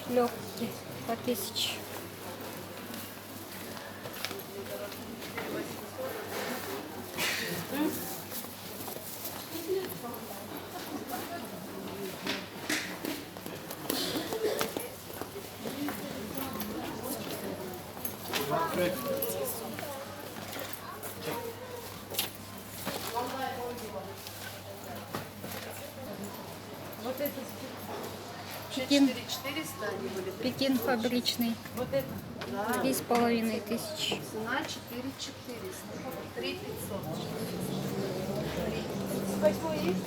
Легкий по 1000. Вот это Пекин, 4400 они были. Пекин фабричный. Вот это, да. 3500. Цена 4400. 3500. С 8 есть?